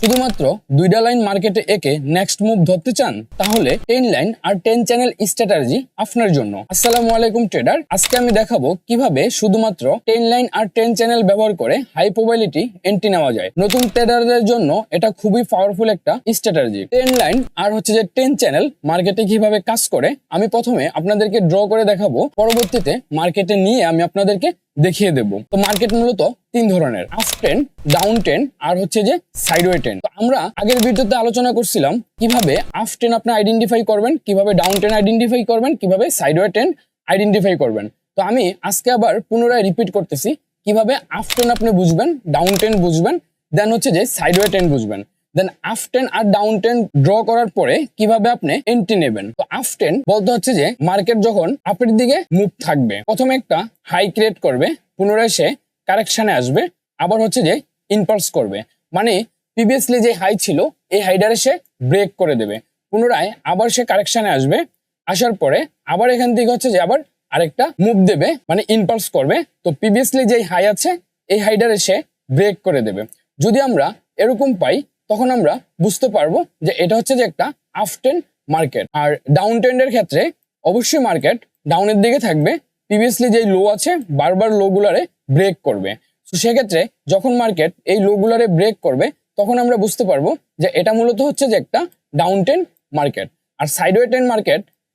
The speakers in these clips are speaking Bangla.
শুধুমাত্র দুইটা লাইন মার্কেটে এঁকে নেক্সট মুভ ধরতে চান, তাহলে 10 লাইন আর 10 চ্যানেল স্ট্র্যাটেজি আপনার জন্য। আসসালামু আলাইকুম ট্রেডার, আজকে আমি দেখাবো কিভাবে শুধুমাত্র 10 লাইন আর 10 চ্যানেল ব্যবহার করে হাই প্রবাবিলিটি এন্ট্রি নেওয়া যায়। নতুন ট্রেডারদের জন্য এটা খুবই পাওয়ারফুল একটা স্ট্র্যাটেজি। 10 লাইন আর হচ্ছে যে 10 চ্যানেল মার্কেটে কিভাবে কাজ করে আমি প্রথমে আপনাদেরকে ড্র করে দেখাবো, পরবর্তীতে মার্কেটে নিয়ে আমি আপনাদেরকে দেখিয়ে দেব। তো মার্কেট মূলত তিন ধরনের, আপ ট্রেন্ড, ডাউন ট্রেন্ড আর হচ্ছে যে সাইডওয়ে ট্রেন্ড। তো আমরা আগের ভিডিওতে আলোচনা করছিলাম কিভাবে আপ ট্রেন্ড আপনি আইডেন্টিফাই করবেন, কিভাবে ডাউন ট্রেন্ড আইডেন্টিফাই করবেন, কিভাবে সাইডওয়ে ট্রেন্ড আইডেন্টিফাই করবেন। তো আমি আজকে আবার পুনরায় রিপিট করতেছি কিভাবে আপ ট্রেন্ড আপনি বুঝবেন, ডাউন ট্রেন্ড বুঝবেন, দেন হচ্ছে যে সাইডওয়ে ট্রেন্ড বুঝবেন। দেন আপ ট্রেন্ড আর ডাউন ট্রেন্ড ড্র করার পরে কিভাবে আপনি এন্ট্রি নেবেন। তো আপ ট্রেন্ড বলতে হচ্ছে যে মার্কেট যখন আপের দিকে মুভ থাকবে, প্রথমে একটা হাই ক্রিয়েট করবে, পুনরায় সে কারেকশনে আসবে, আবার হচ্ছে যে ইনপালস করবে, মানে প্রিভিয়াসলি যে হাই ছিল এই হাইডারে সে ব্রেক করে দেবে, পুনরায় আবার সে কারেকশনে আসবে, আসার পরে আবার এখান থেকে হচ্ছে যে আবার আরেকটা মুভ দেবে, মানে ইনপালস করবে। তো প্রিভিয়াসলি যে হাই আছে এই হাইডারে সে ব্রেক করে দেবে। যদি আমরা এরকম পাই তখন আমরা বুঝতে পারবো যে এটা হচ্ছে যে একটা আপ ট্রেন্ড মার্কেট। আর ডাউন ট্রেন্ডের ক্ষেত্রে অবশ্যই মার্কেট ডাউনের দিকে থাকবে, প্রিভিয়াসলি যে লো আছে বারবার লো গুলারে ব্রেক করবে। তো সেক্ষেত্রে যখন মার্কেট এই লো গুলারে ব্রেক করবে তখন আমরা বুঝতে পারবো যে এটা মূলত হচ্ছে যে একটা ডাউন ট্রেন্ড মার্কেট। আর সাইডওয়ে ট্রেন্ড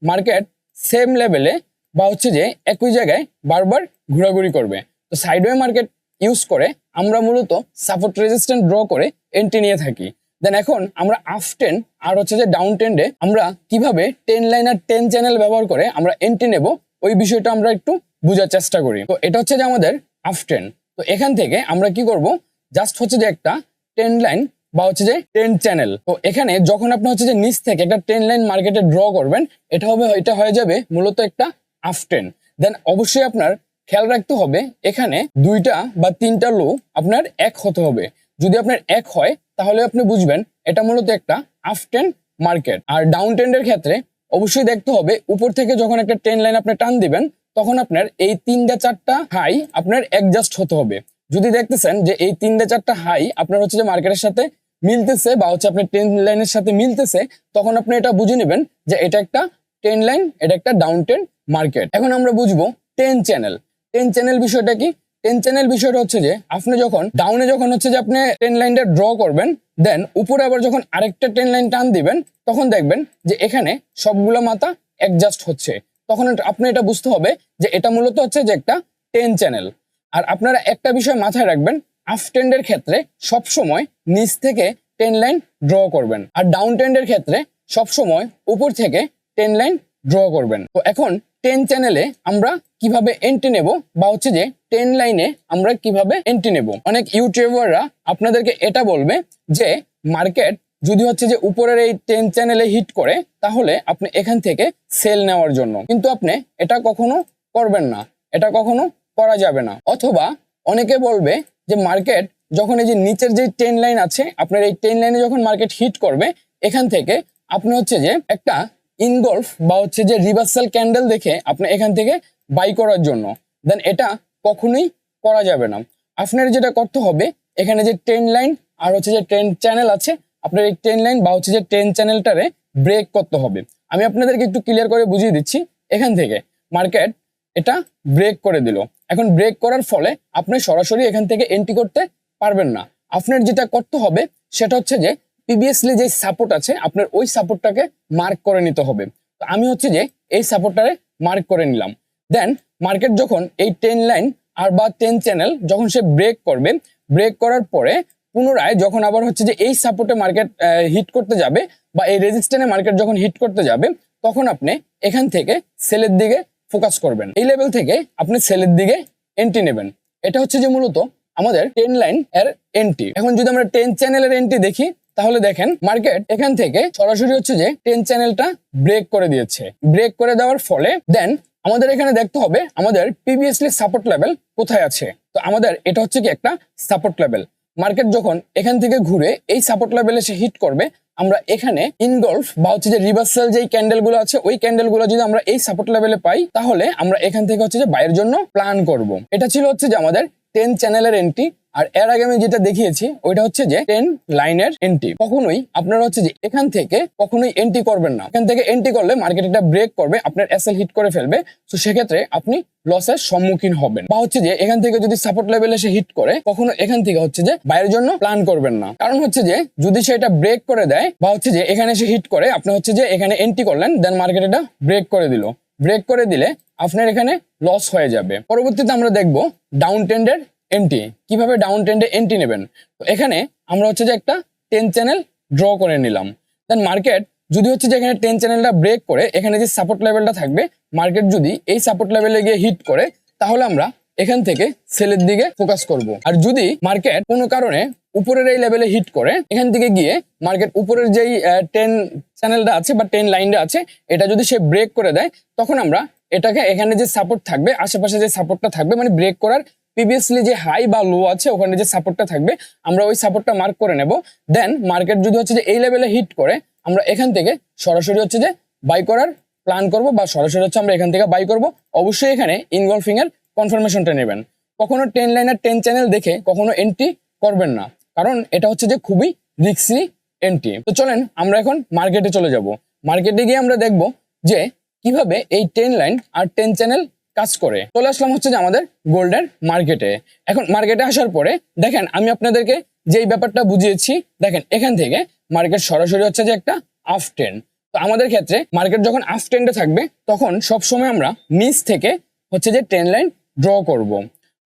মার্কেট সেম লেভেলে বা হচ্ছে যে একই জায়গায় বারবার ঘোরাঘুরি করবে। তো সাইডওয়ে মার্কেট ইউজ করে আমরা মূলত সাপোর্ট রেজিস্ট্যান্স ড্র করে এন্ট্রি নিয়ে থাকি। দেন এখন আমরা আপ ট্রেন্ড আর হচ্ছে যে ডাউন ট্রেন্ডে আমরা কিভাবে 10 লাইন আর 10 চ্যানেল ব্যবহার করে আমরা এন্ট্রি নেব ওই বিষয়টা আমরা একটু বোঝার চেষ্টা করি। তো এটা হচ্ছে যে আমাদের আপ ট্রেন্ড। তো এখান থেকে আমরা কি করব, জাস্ট হচ্ছে যে একটা 10 লাইন বা হচ্ছে যে 10 চ্যানেল। তো এখানে যখন আপনি হচ্ছে যে নিচ থেকে একটা 10 লাইন মার্কেটে ড্র করবেন, এটা হয়ে যাবে মূলত একটা আপ ট্রেন্ড। দেন অবশ্যই আপনার খেয়াল রাখতে হবে এখানে দুইটা বা তিনটা লো আপনার এক হতে হবে। যদি আপনার এক হয় তাহলে আপনি বুঝবেন এটা মূলত একটা আপ ট্রেন্ড মার্কেট। আর ডাউন ট্রেন্ডের ক্ষেত্রে অবশ্যই দেখতে হবে উপর থেকে যখন একটা 10 লাইন আপনি টান দিবেন তখন আপনার এই 3-4টা হাই আপনার অ্যাডজাস্ট হতে হবে। যদি দেখতেছেন যে এই 3-4টা হাই আপনার হচ্ছে যে মার্কেটের সাথে মিলতেছে বা হচ্ছে আপনার 10 লাইনের সাথে মিলতেছে, তখন আপনি এটা বুঝে নেবেন যে এটা একটা 10 লাইন, এটা একটা ডাউন ট্রেন্ড মার্কেট। এখন আমরা বুঝবো 10 চ্যানেল। 10 চ্যানেল বিষয়টা কি? 10 চ্যানেল বিষয়টা হচ্ছে যে আপনি যখন ডাউনে যখন হচ্ছে যে আপনি 10 লাইনটা ড্র করবেন, দেন উপরে আবার যখন আরেকটা 10 লাইন টান দিবেন তখন দেখবেন যে এখানে সবগুলো মাথা অ্যাডজাস্ট হচ্ছে। তখন আপনি এটা বুঝতে হবে যে এটা মূলত হচ্ছে যে একটা 10 চ্যানেল। আর আপনারা একটা বিষয় মাথায় রাখবেন, আপ ট্রেন্ডের ক্ষেত্রে সবসময় নিচ থেকে 10 লাইন ড্র করবেন, আর ডাউন ট্রেন্ডের ক্ষেত্রে সবসময় উপর থেকে 10 লাইন ড্র করবেন। তো এখন 10 চ্যানেলে আমরা কিভাবে এন্ট্রি নেব বা হচ্ছে যে 10 লাইনে আমরা কিভাবে এন্ট্রি নেব। অনেক ইউটিউবাররা আপনাদেরকে এটা বলবে যে মার্কেট যদি হচ্ছে যে উপরের এই 10 চ্যানেলে হিট করে তাহলে আপনি এখান থেকে সেল নেওয়ার জন্য, কিন্তু আপনি এটা কখনো করবেন না, এটা কখনো করা যাবে না। অথবা অনেকে বলবে যে মার্কেট যখন এই যে নিচের যে 10 লাইন আছে আপনার এই 10 লাইনে যখন মার্কেট হিট করবে এখান থেকে আপনি হচ্ছে যে একটা ইনগলফ বা হচ্ছে যে রিভার্সাল ক্যান্ডেল দেখে আপনি এখান থেকে বাই করার জন্য, দেন এটা কখনোই করা যাবে না। আপনার যেটা করতে হবে এখানে যে 10 লাইন আর হচ্ছে যে 10 চ্যানেল আছে আপনার এই 10 লাইন বা হচ্ছে যে 10 চ্যানেলটারে ব্রেক করতে হবে। আমি আপনাদেরকে একটু ক্লিয়ার করে বুঝিয়ে দিচ্ছি। এখান থেকে মার্কেট এটা ব্রেক করে দিল, এখন ব্রেক করার ফলে আপনি সরাসরি এখান থেকে এন্ট্রি করতে পারবেন না। আপনার যেটা করতে হবে সেটা হচ্ছে যে প্রিভিয়াসলি যে সাপোর্ট আছে আপনার ওই সাপোর্টটাকে মার্ক করে নিতে হবে। তো আমি হচ্ছে যে এই সাপোর্টটারে মার্ক করে নিলাম। দেন মার্কেট যখন এই 10 লাইন আর বা 10 চ্যানেল যখন সে ব্রেক করবে, ব্রেক করার পরে পুনরায় যখন আবার হচ্ছে যে এই সাপোর্টে মার্কেট হিট করতে যাবে বা এই রেজিস্ট্যান্সে মার্কেট যখন হিট করতে যাবে তখন আপনি এখান থেকে সেলের দিকে ফোকাস করবেন। এই লেভেল থেকে আপনি সেলের দিকে এন্ট্রি নেবেন। এটা হচ্ছে যে মূলত আমাদের 10 লাইন এর এন্ট্রি। এখন যদি আমরা 10 চ্যানেলের এন্ট্রি দেখি তাহলে দেখেন মার্কেট এখান থেকে সরাসরি হচ্ছে যে 10 চ্যানেলটা ব্রেক করে দিয়েছে। ব্রেক করে দেওয়ার ফলে দেন আমাদের এখানে দেখতে হবে আমাদের প্রিভিয়াসলি সাপোর্ট লেভেল কোথায় আছে। তো আমাদের এটা হচ্ছে কি একটা সাপোর্ট লেভেল। মার্কেট যখন এখান থেকে ঘুরে এই সাপোর্ট লেভেলে সে হিট করবে, আমরা এখানে ইনগলফ বা হচ্ছে যে রিভার্সাল যেই ক্যান্ডেল গুলো আছে ওই ক্যান্ডেল গুলো যদি আমরা এই সাপোর্ট লেভেলে পাই তাহলে আমরা এখান থেকে হচ্ছে যে বাইয়ের জন্য প্ল্যান করব। এটা ছিল হচ্ছে যে আমাদের 10 চ্যানেলের এন্ট্রি আর এর আগে আমি যেটা দেখিয়েছি ওইটা হচ্ছে যে 10 লাইনের এন্ট্রি। কখনোই আপনারা হচ্ছে যে এখান থেকে কখনোই এন্ট্রি করবেন না। এখান থেকে এন্ট্রি করলে মার্কেট এটা ব্রেক করবে, আপনার এসএল হিট করে ফেলবে। তো সেক্ষেত্রে আপনি লসের সম্মুখীন হবেন। বা হচ্ছে যে এখান থেকে যদি সাপোর্ট লেভেল এসে হিট করে, কখনো এখান থেকে হচ্ছে যে বাইরের জন্য প্ল্যান করবেন না। কারণ হচ্ছে যে যদি সেটা ব্রেক করে দেয় বা হচ্ছে যে এখানে এসে হিট করে, আপনি হচ্ছে যে এখানে এন্ট্রি করলেন, দেন মার্কেট এটা ব্রেক করে দিল। ব্রেক করে দিলে আপনার এখানে লস হয়ে যাবে। পরবর্তীতে আমরা দেখব ডাউন ট্রেন্ডের এন্ট্রি, কিভাবে ডাউন ট্রেন্ডে এন্ট্রি নেবেন। তো এখানে আমরা হচ্ছে যে একটা 10 চ্যানেল ড্র করে নিলাম। দেন মার্কেট যদি হচ্ছে যে এখানে 10 চ্যানেলটা ব্রেক করে এখানে যে সাপোর্ট লেভেলটা থাকবে, মার্কেট যদি এই সাপোর্ট লেভেলে গিয়ে হিট করে, তাহলে আমরা এখান থেকে সেলের দিকে ফোকাস করব। আর যদি মার্কেট কোনো কারণে উপরের এই লেভেলে হিট করে, এখান থেকে গিয়ে মার্কেট উপরের যেই 10 চ্যানেলটা আছে বা 10 লাইনটা আছে, এটা যদি সে ব্রেক করে দেয়, তখন আমরা এটাকে এখানে যে সাপোর্ট থাকবে, আশেপাশে যে সাপোর্টটা থাকবে, মানে ব্রেক করার প্রিভিয়াসলি যে হাই বা লো আছে ওখানে যে সাপোর্টটা থাকবে, আমরা ওই সাপোর্টটা মার্ক করে নেব। দেন মার্কেট যদি হচ্ছে যে এই লেভেলে হিট করে, আমরা এখান থেকে সরাসরি হচ্ছে যে বাই করার প্ল্যান করব, বা সরাসরি হচ্ছে আমরা এখান থেকে বাই করব। অবশ্যই এখানে ইনগলফিং এর কনফার্মেশনটা নেবেন। কখনো 10 লাইন আর 10 চ্যানেল দেখে কখনো এন্ট্রি করবেন না, কারণ এটা হচ্ছে যে খুবই রিস্কি এন্ট্রি। তো চলেন আমরা এখন মার্কেটে চলে যাব। মার্কেটে গিয়ে আমরা দেখব যে কিভাবে এই 10 লাইন আর 10 চ্যানেল কাজ করে। চলে আসলাম হচ্ছে যে আমাদের গোল্ডের মার্কেটে। এখন মার্কেটে আসার পরে দেখেন আমি আপনাদেরকে যেই ব্যাপারটা বুঝিয়েছি, দেখেন এখান থেকে মার্কেট সরাসরি হচ্ছে যে একটা আপ ট্রেন্ড। তো আমাদের ক্ষেত্রে মার্কেট যখন আপ ট্রেন্ডে থাকবে, তখন সবসময় আমরা নিচ থেকে হচ্ছে যে 10 লাইন ড্র করব।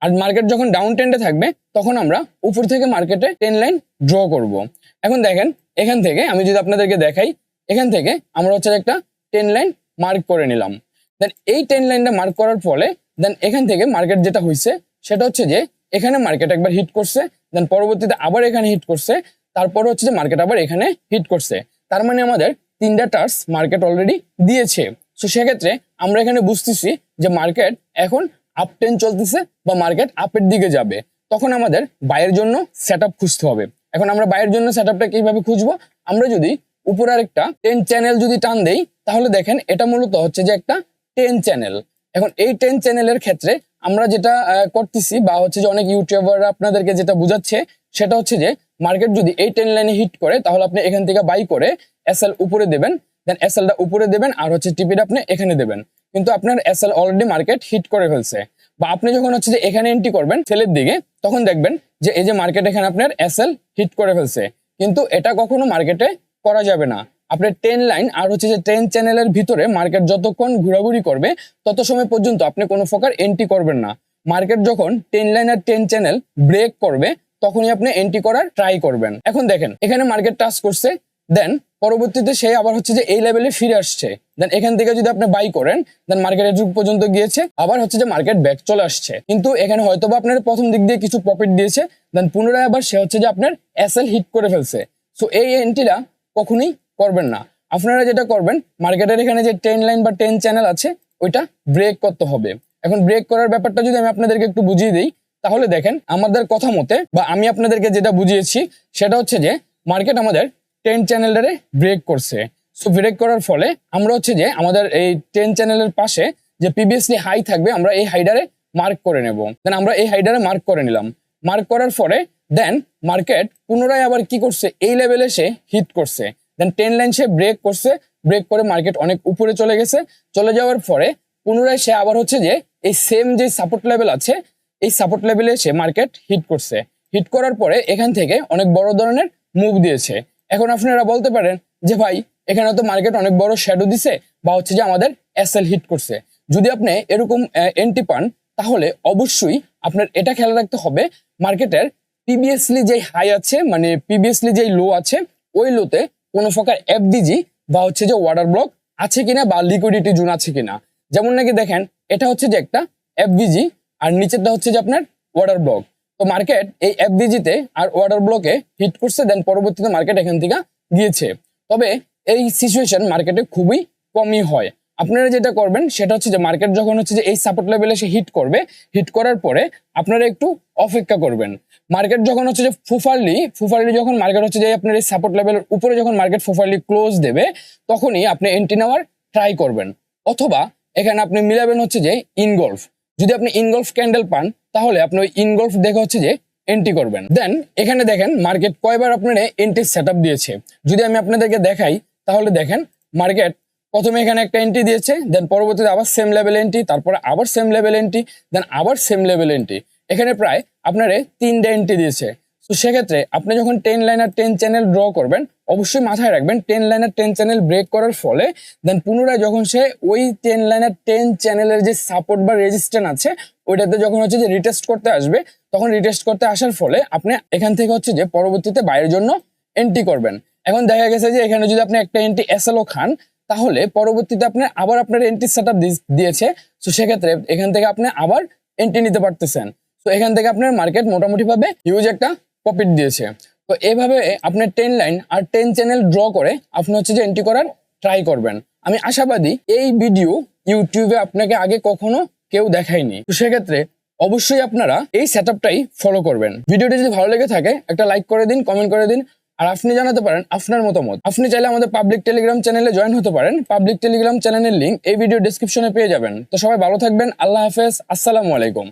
আর মার্কেট যখন ডাউন ট্রেন্ডে থাকবে, তখন আমরা উপর থেকে মার্কেটে 10 লাইন ড্র করব। এখন দেখেন এখান থেকে আমি যদি আপনাদেরকে দেখাই, এখান থেকে আমরা হচ্ছে একটা 10 লাইন মার্ক করে নিলাম। দেন এই 10 লাইনটা মার্ক করার ফলে দেন এখান থেকে মার্কেট যেটা হয়েছে সেটা হচ্ছে যে এখানে মার্কেট একবার হিট করছে, দেন পরবর্তীতে আবার এখানে হিট করছে, তারপর হচ্ছে যে মার্কেট আবার এখানে হিট করছে। তার মানে আমাদের 3টা টার্স মার্কেট অলরেডি দিয়েছে। সো সেক্ষেত্রে আমরা এখানে বুঝতেছি যে মার্কেট এখন আপ ট্রেন্ড চলতেছে বা মার্কেট আপের দিকে যাবে। তখন আমাদের বাইয়ের জন্য সেট আপ খুঁজতে হবে। এখন আমরা বাইয়ের জন্য সেট আপটা কিভাবে খুঁজবো? আমরা যদি উপরে আরেকটা 10 চ্যানেল যদি টান দেই, তাহলে দেখেন এটা মূলত হচ্ছে যে একটা 10 চ্যানেল। এখন এই 10 চ্যানেলের ক্ষেত্রে আমরা যেটা করতেছি বা হচ্ছে যে অনেক ইউটিউবাররা আপনাদেরকে যেটা বুঝাচ্ছে, সেটা হচ্ছে যে মার্কেট যদি এই 10 লাইনে হিট করে, তাহলে আপনি এখান থেকে বাই করে এসএল উপরে দেবেন, দেন এসএলটা উপরে দেবেন, আর হচ্ছে টিপিটা আপনি এখানে দেবেন। কিন্তু আপনার এসএল অলরেডি মার্কেট হিট করে ফেলছে। বা আপনি যখন হচ্ছে যে এখানে এন্ট্রি করবেন সেলের দিকে, তখন দেখবেন যে এই যে মার্কেট এখানে আপনার এসএল হিট করে ফেলছে। কিন্তু এটা কখনো মার্কেটে করা যাবে না। আপনার 10 লাইন আর হচ্ছে যে 10 চ্যানেলের ভিতরে মার্কেট যতক্ষণ ঘোরাঘুরি করবে, তত সময় পর্যন্ত আপনি কোনো প্রকার এন্ট্রি করবেন না। মার্কেট যখন 10 লাইন আর 10 চ্যানেল ব্রেক করবে, তখনই আপনি এন্ট্রি করার ট্রাই করবেন। এখন দেখেন এখানে মার্কেট টাচ করছে, দেন পরবর্তীতে সে আবার হচ্ছে যে এই লেভেলে ফিরে আসছে। দেন এখান থেকে যদি আপনি বাই করেন, দেন মার্কেট এটুকু পর্যন্ত গিয়েছে, আবার হচ্ছে যে মার্কেট ব্যাক চলে আসছে। কিন্তু এখানে হয়তোবা আপনার প্রথম দিক দিয়ে কিছু প্রফিট দিয়েছে, দেন পুনরায় আবার সে হচ্ছে যে আপনার এসএল হিট করে ফেলছে। সো এই এন্ট্রিটা কখনোই করবেন না। আপনারা যেটা করবেন, মার্কেটের এখানে যে 10 লাইন বা 10 চ্যানেল আছে, ওইটা ব্রেক করতে হবে। এখন ব্রেক করার ব্যাপারটা যদি আমি আপনাদেরকে একটু বুঝিয়ে দিই, তাহলে দেখেন আমাদের কথা মতে বা আমি আপনাদেরকে যেটা বুঝিয়েছি, সেটা হচ্ছে যে মার্কেট আমাদের 10 চ্যানেলটারে ব্রেক করছে। সো ব্রেক করার ফলে আমরা হচ্ছে যে আমাদের এই 10 চ্যানেলের পাশে যে প্রিভিয়াসলি হাই থাকবে, আমরা এই হাইডারে মার্ক করে নেব। দেন আমরা এই হাইডারে মার্ক করে নিলাম। মার্ক করার পরে দেন মার্কেট পুনরায় আবার কি করছে, এই লেভেলে সে হিট করছে। দেন 10 লাইন সে ব্রেক করছে, ব্রেক করে মার্কেট অনেক উপরে চলে গেছে। চলে যাওয়ার পরে পুনরায় সে আবার হচ্ছে যে এই সেম যে সাপোর্ট লেভেল আছে, এই সাপোর্ট লেভেলে সে মার্কেট হিট করছে। হিট করার পরে এখান থেকে অনেক বড় ধরনের মুভ দিয়েছে। এখন আপনারা বলতে পারেন যে ভাই এখানে তো মার্কেট অনেক বড় শ্যাডো দিছে, বা হচ্ছে যে আমাদের এসএল হিট করছে। যদি আপনি এরকম এন্ট্রি পান, তাহলে অবশ্যই আপনার এটা খেয়াল রাখতে হবে মার্কেটের প্রিভিয়াসলি যেই হাই আছে, মানে প্রিভিয়াসলি যেই লো আছে, ওই লোতে কোনো প্রকার এফডিজি বা হচ্ছে যে ওয়াটার ব্লক আছে কিনা বা লিকুইডিটি জোন আছে কিনা। যেমন নাকি দেখেন এটা হচ্ছে যে একটা এফডিজি আর নিচেরটা হচ্ছে যে আপনার ওয়াটার ব্লক। তো মার্কেট এই এফডিজিতে আর ওয়াটার ব্লকে হিট করছে, দেন পরবর্তীতে মার্কেট এখান থেকে গিয়েছে। তবে এই সিচুয়েশন মার্কেটে খুবই কমই হয়। আপনারা যেটা করবেন সেটা হচ্ছে যে মার্কেট যখন হচ্ছে যে এই সাপোর্ট লেভেলে সে হিট করবে, হিট করার পরে আপনারা একটু অপেক্ষা করবেন। মার্কেট যখন হচ্ছে যে ফুফারলি যখন মার্কেট হচ্ছে যে আপনার এই সাপোর্ট লেভেলের উপরে যখন মার্কেট ফুফারলি ক্লোজ দেবে, তখনই আপনি এন্ট্রি নেওয়ার ট্রাই করবেন। অথবা এখানে আপনি মিলাবেন হচ্ছে যে ইনগলফ। যদি আপনি ইনগলফ ক্যান্ডেল পান, তাহলে আপনি ওই ইনগলফ দেখে হচ্ছে যে এন্ট্রি করবেন। দেন এখানে দেখেন মার্কেট কয়বার আপনার এন্ট্রি সেটআপ দিয়েছে। যদি আমি আপনাদেরকে দেখাই তাহলে দেখেন মার্কেট প্রথমে এখানে একটা এন্ট্রি দিয়েছে, দেন পরবর্তীতে আবার সেম লেভেল এন্ট্রি, তারপরে আবার সেম লেভেল এন্ট্রি, দেন আবার সেম লেভেল এন্ট্রি। এখানে প্রায় আপনারে 3টা এন্ট্রি দিয়েছে। তো সেক্ষেত্রে আপনি যখন 10 লাইন আর 10 চ্যানেল ড্র করবেন অবশ্যই মাথায় রাখবেন 10 লাইন আর 10 চ্যানেল ব্রেক করার ফলে দেন পুনরায় যখন সে ওই 10 লাইন আর 10 চ্যানেলের যে সাপোর্ট বা রেজিস্ট্যান্স আছে ওইটাতে যখন হচ্ছে যে রিটেস্ট করতে আসবে, তখন রিটেস্ট করতে আসার ফলে আপনি এখান থেকে হচ্ছে যে পরবর্তীতে বাইরের জন্য এন্ট্রি করবেন। এখন দেখা গেছে যে এখানে যদি আপনি একটা এন্ট্রি এসএলও খান তাহলে পরবর্তীতে আপনি আবার আপনার এন্ট্রি সেটআপ দিয়েছে। তো সেক্ষেত্রে এখান থেকে আপনি আবার এন্ট্রি নিতে পারতেছেন। তো এখান থেকে আপনার মার্কেট মোটামুটি ভাবে হিউজ একটা প্রফিট দিয়েছে। তো এইভাবে আপনার 10 লাইন আর 10 চ্যানেল ড্র করে আপনি হচ্ছে যে এন্ট্রি করার ট্রাই করবেন। আমি আশাবাদী এই ভিডিও ইউটিউবে আপনাকে আগে কখনো কেউ দেখায়নি। তো সেক্ষেত্রে অবশ্যই আপনারা এই সেটআপটাই ফলো করবেন। ভিডিওটি যদি ভালো লেগে থাকে একটা লাইক করে দিন, কমেন্ট করে দিন, আর আপনি জানাতে পারেন আপনার মতামত। আপনি চাইলে আমাদের পাবলিক টেলিগ্রাম চ্যানেলে জয়েন হতে পারেন। পাবলিক টেলিগ্রাম চ্যানেলের লিংক এই ভিডিও ডেসক্রিপশনে পেয়ে যাবেন। তো সবাই ভালো থাকবেন। আল্লাহ হাফেজ। আসসালামু আলাইকুম।